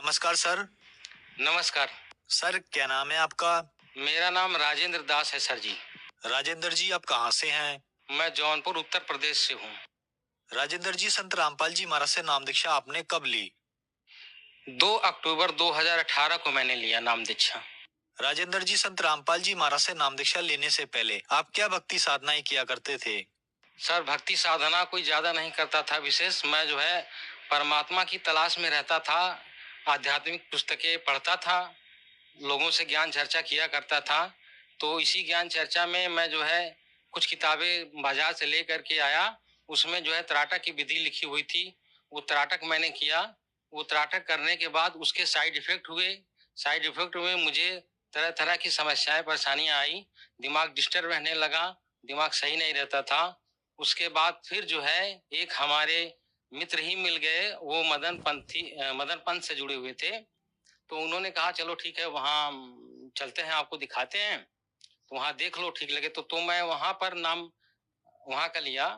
नमस्कार सर। नमस्कार। सर क्या नाम है आपका? मेरा नाम राजेंद्र दास है सर जी। राजेंद्र जी आप कहाँ से हैं? मैं जौनपुर उत्तर प्रदेश से हूँ। राजेंद्र जी संत रामपाल जी महाराज से नाम दीक्षा आपने कब ली? 2 अक्टूबर 2018 को मैंने लिया नाम दीक्षा। राजेंद्र जी संत रामपाल जी महाराज से नाम दीक्षा लेने से पहले आप क्या भक्ति साधनाएं किया करते थे? सर भक्ति साधना कोई ज्यादा नहीं करता था विशेष। मैं जो है परमात्मा की तलाश में रहता था। आध्यात्मिक पुस्तकें पढ़ता था, लोगों से ज्ञान चर्चा किया करता था। तो इसी ज्ञान चर्चा में मैं जो है कुछ किताबें बाजार से लेकर के आया। उसमें जो है त्राटक की विधि लिखी हुई थी। वो त्राटक मैंने किया। वो त्राटक करने के बाद उसके साइड इफेक्ट हुए। साइड इफेक्ट में मुझे तरह तरह की समस्याएं परेशानियां आई। दिमाग डिस्टर्ब रहने लगा, दिमाग सही नहीं रहता था। उसके बाद फिर जो है एक हमारे मित्र ही मिल गए, वो मदन पंथ से जुड़े हुए थे। तो उन्होंने कहा चलो ठीक है वहाँ चलते हैं, आपको दिखाते हैं, तो वहाँ देख लो ठीक लगे तो मैं वहाँ पर नाम वहाँ का लिया।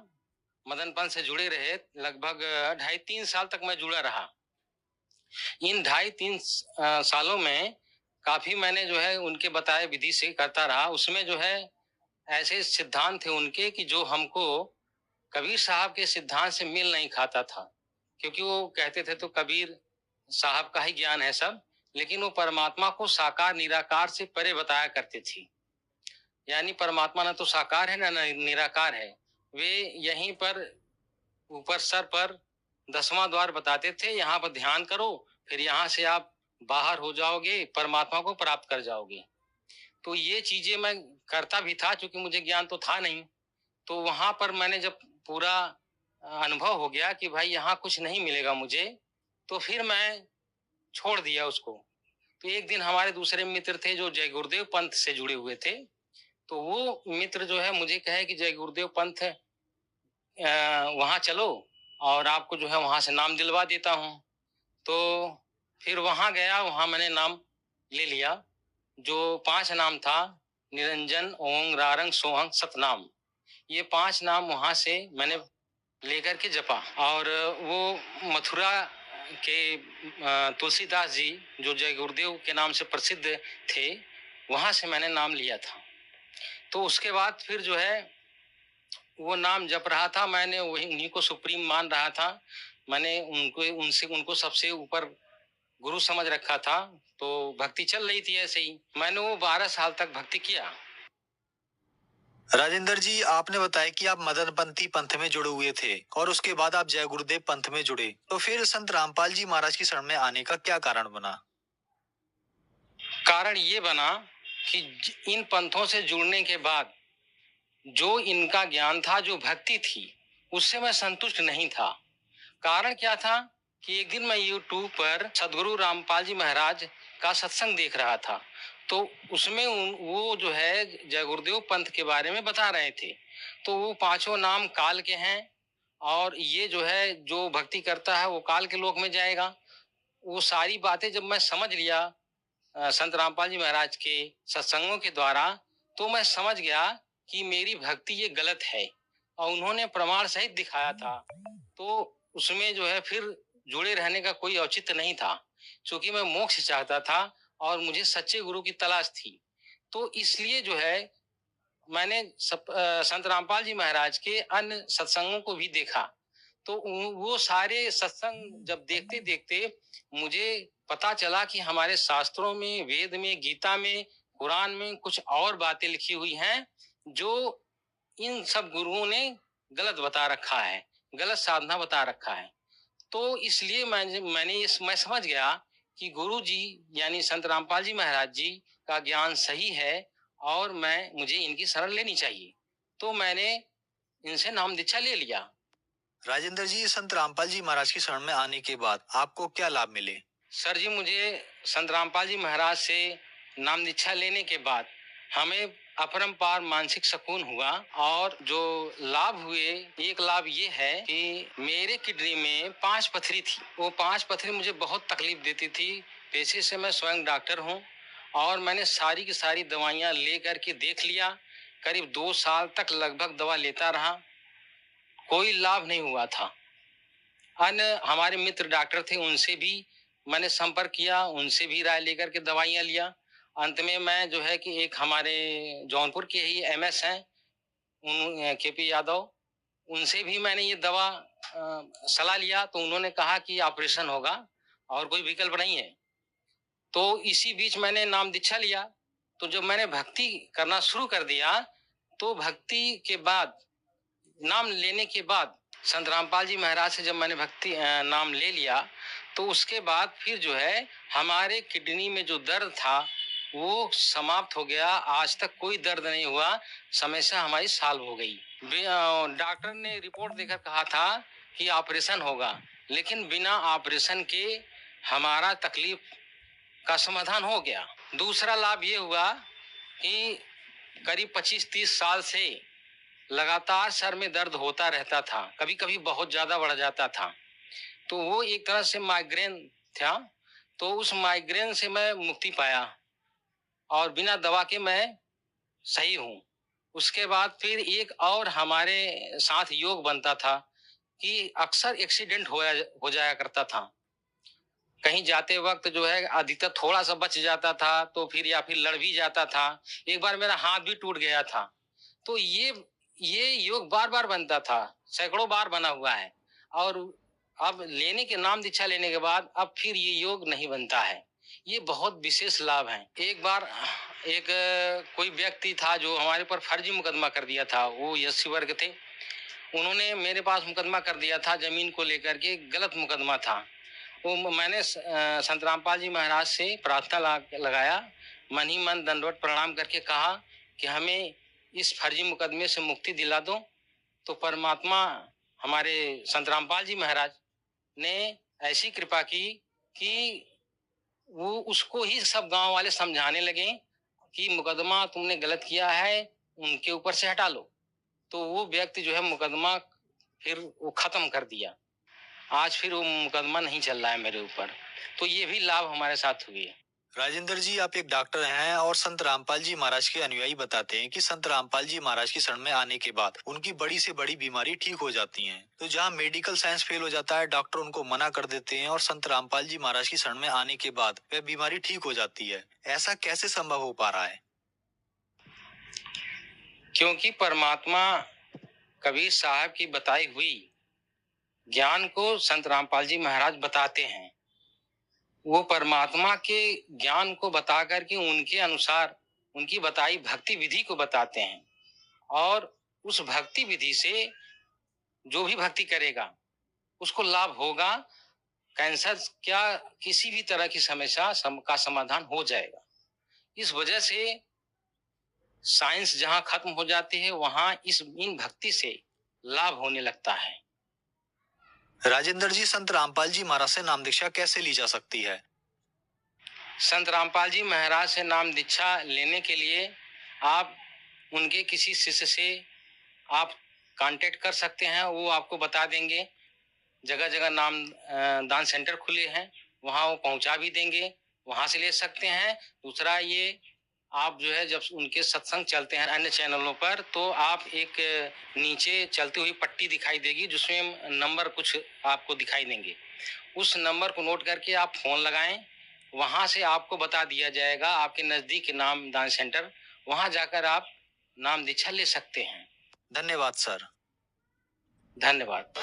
मदन पंथ से जुड़े रहे लगभग 2.5-3 साल तक मैं जुड़ा रहा। इन 2.5-3 सालों में काफी मैंने जो है उनके बताए विधि से करता रहा। उसमें जो है ऐसे सिद्धांत थे उनके कि जो हमको कबीर साहब के सिद्धांत से मिल नहीं खाता था। क्योंकि वो कहते थे तो कबीर साहब का ही ज्ञान है सब, लेकिन वो परमात्मा को साकार निराकार से परे बताया करते थे। यानी परमात्मा न तो साकार है न निराकार है। वे यहीं पर ऊपर सर पर 10वां द्वार बताते थे, यहाँ पर ध्यान करो, फिर यहाँ से आप बाहर हो जाओगे, परमात्मा को प्राप्त कर जाओगे। तो ये चीजें मैं करता भी था, क्योंकि मुझे ज्ञान तो था नहीं। तो वहां पर मैंने जब पूरा अनुभव हो गया कि भाई यहाँ कुछ नहीं मिलेगा मुझे, तो फिर मैं छोड़ दिया उसको। तो एक दिन हमारे दूसरे मित्र थे जो जय गुरुदेव पंथ से जुड़े हुए थे। तो वो मित्र जो है मुझे कहे कि जय गुरुदेव पंथ वहां चलो और आपको जो है वहां से नाम दिलवा देता हूँ। तो फिर वहां गया, वहां मैंने नाम ले लिया। जो 5 नाम था, निरंजन ओंग रारंग सोहंग सतनाम, ये 5 नाम वहां से मैंने लेकर के जपा। और वो मथुरा के तुलसीदास जी जो जय गुरुदेव के नाम से प्रसिद्ध थे, वहां से मैंने नाम लिया था। तो उसके बाद फिर जो है वो नाम जप रहा था, मैंने वही उन्हीं को सुप्रीम मान रहा था। मैंने उनको सबसे ऊपर गुरु समझ रखा था। तो भक्ति चल रही थी ऐसे ही। मैंने वो 12 साल तक भक्ति किया। राजेंद्र जी आपने बताया कि आप मदनपंथी पंथ में जुड़े हुए थे और उसके बाद आप जय गुरुदेव पंथ में जुड़े, तो फिर संत रामपाल जी महाराज की शरण में आने का क्या कारण बना? कारण ये बना कि इन पंथों से जुड़ने के बाद जो इनका ज्ञान था, जो भक्ति थी, उससे मैं संतुष्ट नहीं था। कारण क्या था कि एक दिन मैं यूट्यूब पर सदगुरु रामपाल जी महाराज का सत्संग देख रहा था। तो उसमें वो जो है जय गुरुदेव पंथ के बारे में बता रहे थे। तो वो 5 नाम काल के हैं, और ये जो है जो भक्ति करता है वो काल के लोक में जाएगा। वो सारी बातें जब मैं समझ लिया संत रामपाल जी महाराज के सत्संगों के द्वारा, तो मैं समझ गया कि मेरी भक्ति ये गलत है, और उन्होंने प्रमाण सहित दिखाया था। तो उसमें जो है फिर जुड़े रहने का कोई औचित्य नहीं था, क्योंकि मैं मोक्ष चाहता था और मुझे सच्चे गुरु की तलाश थी। तो इसलिए जो है मैंने संत रामपाल जी महाराज के अन्य सत्संगों को भी देखा। तो वो सारे सत्संग जब देखते देखते मुझे पता चला कि हमारे शास्त्रों में, वेद में, गीता में, कुरान में कुछ और बातें लिखी हुई हैं जो इन सब गुरुओं ने गलत बता रखा है, गलत साधना बता रखा है। तो इसलिए मैं समझ गया कि गुरु जी यानी संत रामपाल जी महाराज जी का ज्ञान सही है, और मुझे इनकी शरण लेनी चाहिए। तो मैंने इनसे नाम दीक्षा ले लिया। राजेंद्र जी संत रामपाल जी महाराज की शरण में आने के बाद आपको क्या लाभ मिले? सर जी मुझे संत रामपाल जी महाराज से नाम दीक्षा लेने के बाद हमें अपरंपार मानसिक सुकून हुआ। और जो लाभ हुए, एक लाभ ये है कि मेरे किडनी में 5 पथरी थी। वो 5 पथरी मुझे बहुत तकलीफ देती थी। पेशे से मैं स्वयं डॉक्टर हूँ, और मैंने सारी की सारी दवाइयाँ ले करके देख लिया। करीब 2 साल तक लगभग दवा लेता रहा, कोई लाभ नहीं हुआ था। अन्य हमारे मित्र डॉक्टर थे, उनसे भी मैंने संपर्क किया, उनसे भी राय लेकर के दवाइयाँ लिया। अंत में मैं जो है कि एक हमारे जौनपुर के ही एमएस हैं, केपी यादव, उनसे भी मैंने ये दवा सलाह लिया, तो उन्होंने कहा कि ऑपरेशन होगा और कोई विकल्प नहीं है। तो इसी बीच मैंने नाम दीक्षा लिया। तो जब मैंने भक्ति करना शुरू कर दिया, तो भक्ति के बाद, नाम लेने के बाद, संत रामपाल जी महाराज से जब मैंने भक्ति नाम ले लिया, तो उसके बाद फिर जो है हमारे किडनी में जो दर्द था वो समाप्त हो गया। आज तक कोई दर्द नहीं हुआ। समस्या हमारी सॉल्व हो गई। डॉक्टर ने रिपोर्ट देकर कहा था कि ऑपरेशन होगा, लेकिन बिना ऑपरेशन के हमारा तकलीफ का समाधान हो गया। दूसरा लाभ ये हुआ कि करीब 25-30 साल से लगातार सर में दर्द होता रहता था, कभी कभी बहुत ज्यादा बढ़ जाता था। तो वो एक तरह से माइग्रेन था। तो उस माइग्रेन से मैं मुक्ति पाया और बिना दवा के मैं सही हूँ। उसके बाद फिर एक और हमारे साथ योग बनता था कि अक्सर एक्सीडेंट हो जाया करता था। कहीं जाते वक्त जो है अधिकतर थोड़ा सा बच जाता था, तो फिर या फिर लड़ भी जाता था। एक बार मेरा हाथ भी टूट गया था। तो ये योग बार बार बनता था, सैकड़ों बार बना हुआ है। और अब लेने के नाम दीक्षा लेने के बाद अब फिर ये योग नहीं बनता है। ये बहुत विशेष लाभ है। एक बार एक कोई व्यक्ति था जो हमारे पर फर्जी मुकदमा कर दिया था। वो एससी वर्ग थे। उन्होंने मेरे पास मुकदमा कर दिया था जमीन को लेकर के, गलत मुकदमा था। वो मैंने संत रामपाल जी महाराज से प्रार्थना लगाया, मन ही मन दंडवत प्रणाम करके कहा कि हमें इस फर्जी मुकदमे से मुक्ति दिला दो। तो परमात्मा हमारे संत रामपाल जी महाराज ने ऐसी कृपा की कि वो उसको ही सब गांव वाले समझाने लगे कि मुकदमा तुमने गलत किया है, उनके ऊपर से हटा लो। तो वो व्यक्ति जो है मुकदमा फिर वो खत्म कर दिया। आज फिर वो मुकदमा नहीं चल रहा है मेरे ऊपर। तो ये भी लाभ हमारे साथ हुए। राजेंद्र जी, आप एक डॉक्टर हैं और संत रामपाल जी महाराज के अनुयायी बताते हैं कि संत रामपाल जी महाराज की शरण में आने के बाद उनकी बड़ी से बड़ी बीमारी ठीक हो जाती है। तो जहां मेडिकल साइंस फेल हो जाता है, डॉक्टर उनको मना कर देते हैं और संत रामपाल जी महाराज की शरण में आने के बाद वह बीमारी ठीक हो जाती है। ऐसा कैसे संभव हो पा रहा है? क्योंकि परमात्मा कबीर साहब की बताई हुई ज्ञान को संत रामपाल जी महाराज बताते हैं। वो परमात्मा के ज्ञान को बता करके उनके अनुसार उनकी बताई भक्ति विधि को बताते हैं। और उस भक्ति विधि से जो भी भक्ति करेगा उसको लाभ होगा। कैंसर क्या किसी भी तरह की समस्या का समाधान हो जाएगा। इस वजह से साइंस जहां खत्म हो जाती है वहां इन भक्ति से लाभ होने लगता है। राजेंद्र जी, संत रामपाल जी महाराज से नाम दीक्षा कैसे ली जा सकती है? संत रामपाल जी महाराज से नाम दीक्षा लेने के लिए आप उनके किसी शिष्य से आप कांटेक्ट कर सकते हैं। वो आपको बता देंगे। जगह जगह नाम दान सेंटर खुले हैं, वहां वो पहुंचा भी देंगे, वहां से ले सकते हैं। दूसरा ये, आप जो है जब उनके सत्संग चलते हैं अन्य चैनलों पर, तो आप एक नीचे चलती हुई पट्टी दिखाई देगी जिसमें नंबर कुछ आपको दिखाई देंगे। उस नंबर को नोट करके आप फोन लगाएं। वहां से आपको बता दिया जाएगा आपके नजदीक नाम दान सेंटर, वहां जाकर आप नाम दीक्षा ले सकते हैं। धन्यवाद सर। धन्यवाद।